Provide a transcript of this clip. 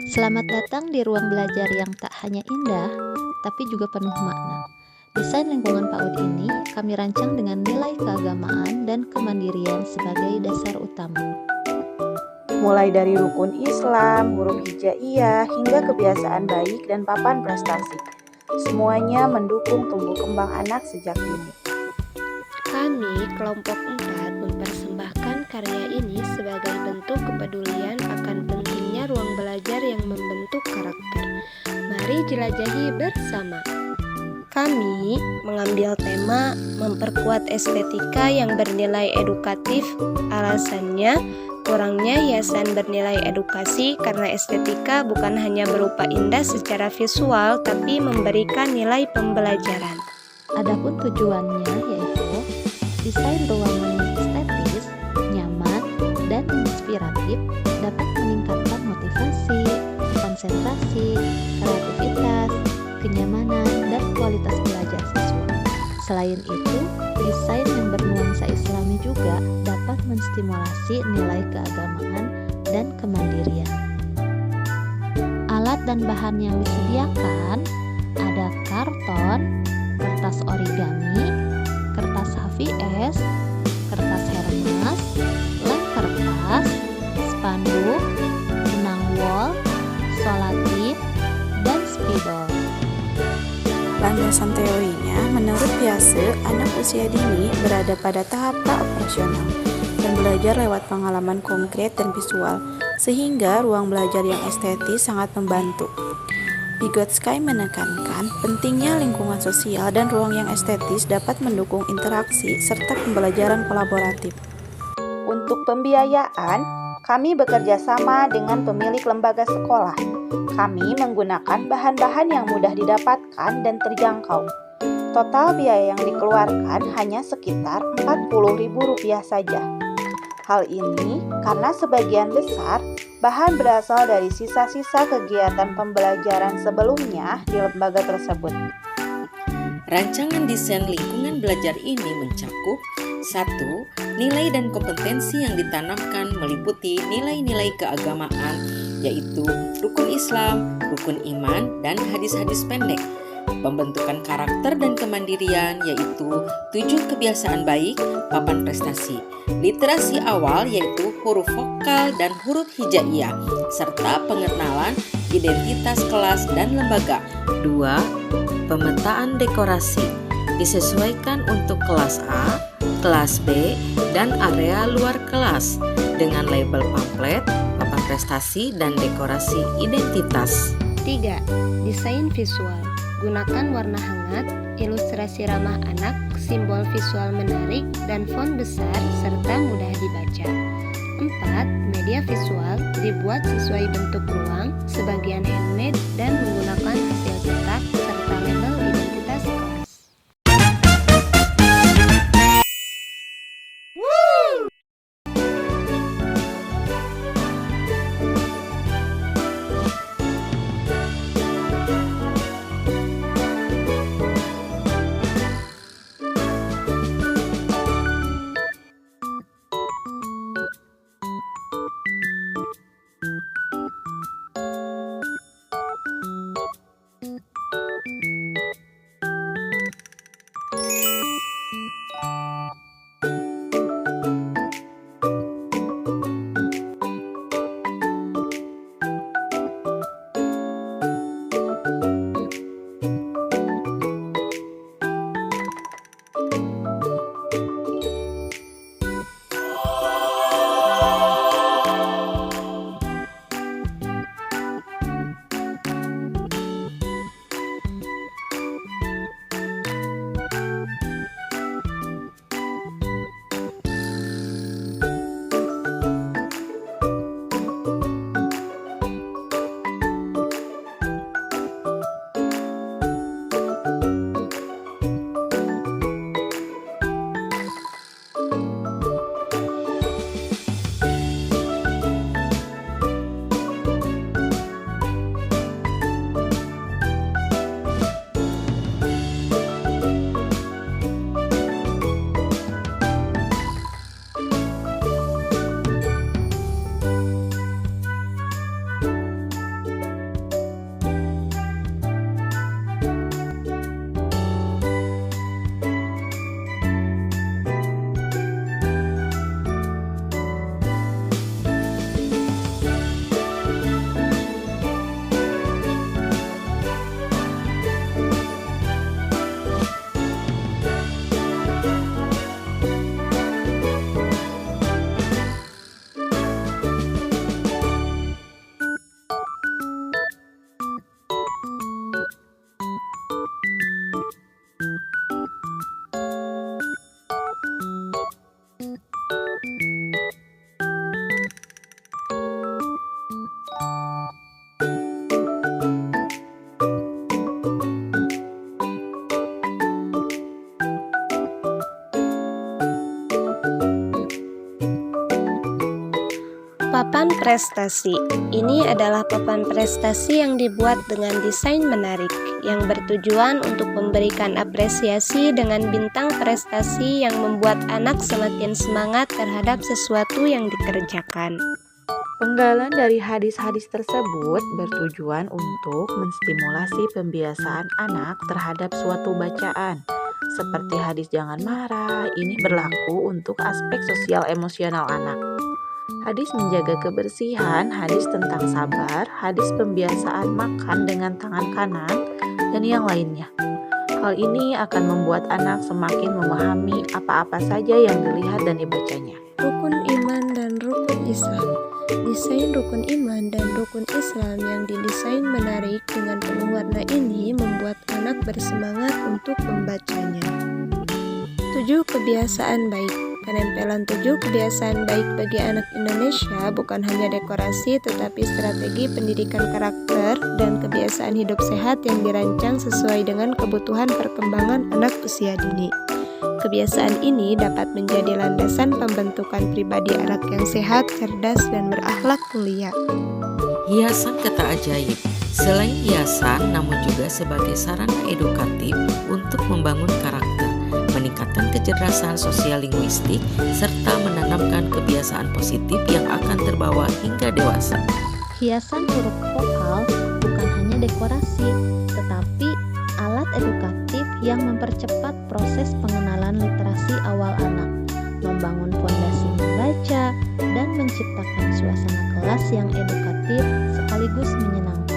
Selamat datang di ruang belajar yang tak hanya indah, tapi juga penuh makna. Desain lingkungan PAUD ini kami rancang dengan nilai keagamaan dan kemandirian sebagai dasar utama. Mulai dari rukun Islam, huruf hijaiyah, hingga kebiasaan baik dan papan prestasi. Semuanya mendukung tumbuh kembang anak sejak dini. Kami, kelompok 4, mempersembahkan karya ini sebagai bentuk kepedulian akan pentingnya ruang belajar yang membentuk karakter. Mari jelajahi bersama. Kami mengambil tema memperkuat estetika yang bernilai edukatif. Alasannya, kurangnya hiasan bernilai edukasi karena estetika bukan hanya berupa indah secara visual, tapi memberikan nilai pembelajaran. Adapun tujuannya yaitu desain ruangan yang estetis, nyaman, dan inspiratif dapat meningkatkan motivasi, konsentrasi, kreativitas, kenyamanan, dan kualitas belajar siswa. Selain itu, desain yang bernuansa Islami juga dapat menstimulasi nilai keagamaan dan kemandirian. Alat dan bahan yang disediakan ada karton, kertas origami, kertas HVS, kertas Hermes, lem kertas, spanduk, benang wol, solatif, dan spidol. Landasan teorinya, menurut Piaget, anak usia dini berada pada tahap pra-operasional dan belajar lewat pengalaman konkret dan visual, sehingga ruang belajar yang estetis sangat membantu. Vygotsky menekankan pentingnya lingkungan sosial dan ruang yang estetis dapat mendukung interaksi serta pembelajaran kolaboratif. Untuk pembiayaan, kami bekerja sama dengan pemilik lembaga sekolah. Kami menggunakan bahan-bahan yang mudah didapatkan dan terjangkau. Total biaya yang dikeluarkan hanya sekitar Rp40.000 saja. Hal ini karena sebagian besar bahan berasal dari sisa-sisa kegiatan pembelajaran sebelumnya di lembaga tersebut. Rancangan desain lingkungan belajar ini mencakup 1. Nilai dan kompetensi yang ditanamkan meliputi nilai-nilai keagamaan, yaitu rukun Islam, rukun iman, dan hadis-hadis pendek. Pembentukan karakter dan kemandirian, yaitu 7 kebiasaan baik, papan prestasi. Literasi awal, yaitu huruf vokal dan huruf hijaiyah, serta pengenalan identitas kelas dan lembaga. 2. Pemetaan dekorasi disesuaikan untuk kelas A, kelas B, dan area luar kelas dengan label pamflet, papan prestasi, dan dekorasi identitas. 3. Desain visual. Gunakan warna hangat, ilustrasi ramah anak, simbol visual menarik, dan font besar serta mudah dibaca. 4. Media visual dibuat sesuai bentuk ruang, sebagian handmade, dan menggunakan hasil cetak serta label identitas kelas. Papan prestasi. Ini adalah papan prestasi yang dibuat dengan desain menarik, yang bertujuan untuk memberikan apresiasi dengan bintang prestasi yang membuat anak semakin semangat terhadap sesuatu yang dikerjakan. Penggalan dari hadis-hadis tersebut bertujuan untuk menstimulasi pembiasaan anak terhadap suatu bacaan. Seperti hadis jangan marah, ini berlaku untuk aspek sosial emosional anak. Hadis menjaga kebersihan, hadis tentang sabar, hadis pembiasaan makan dengan tangan kanan, dan yang lainnya. Hal ini akan membuat anak semakin memahami apa-apa saja yang dilihat dan dibacanya. Rukun iman dan rukun Islam. Desain rukun iman dan rukun Islam yang didesain menarik dengan penuh warna ini membuat anak bersemangat untuk membacanya. 7 kebiasaan baik. Penempelan 7 kebiasaan baik bagi anak Indonesia bukan hanya dekorasi tetapi strategi pendidikan karakter dan kebiasaan hidup sehat yang dirancang sesuai dengan kebutuhan perkembangan anak usia dini. Kebiasaan ini dapat menjadi landasan pembentukan pribadi anak yang sehat, cerdas, dan berakhlak mulia. Hiasan kata ajaib. Selain hiasan, namun juga sebagai sarana edukatif untuk membangun karakter, meningkatkan kecerdasan sosial linguistik, serta menanamkan kebiasaan positif yang akan terbawa hingga dewasa. Hiasan huruf vokal bukan hanya dekorasi, tetapi alat edukatif yang mempercepat proses pengenalan literasi awal anak, membangun fondasi membaca, dan menciptakan suasana kelas yang edukatif sekaligus menyenangkan.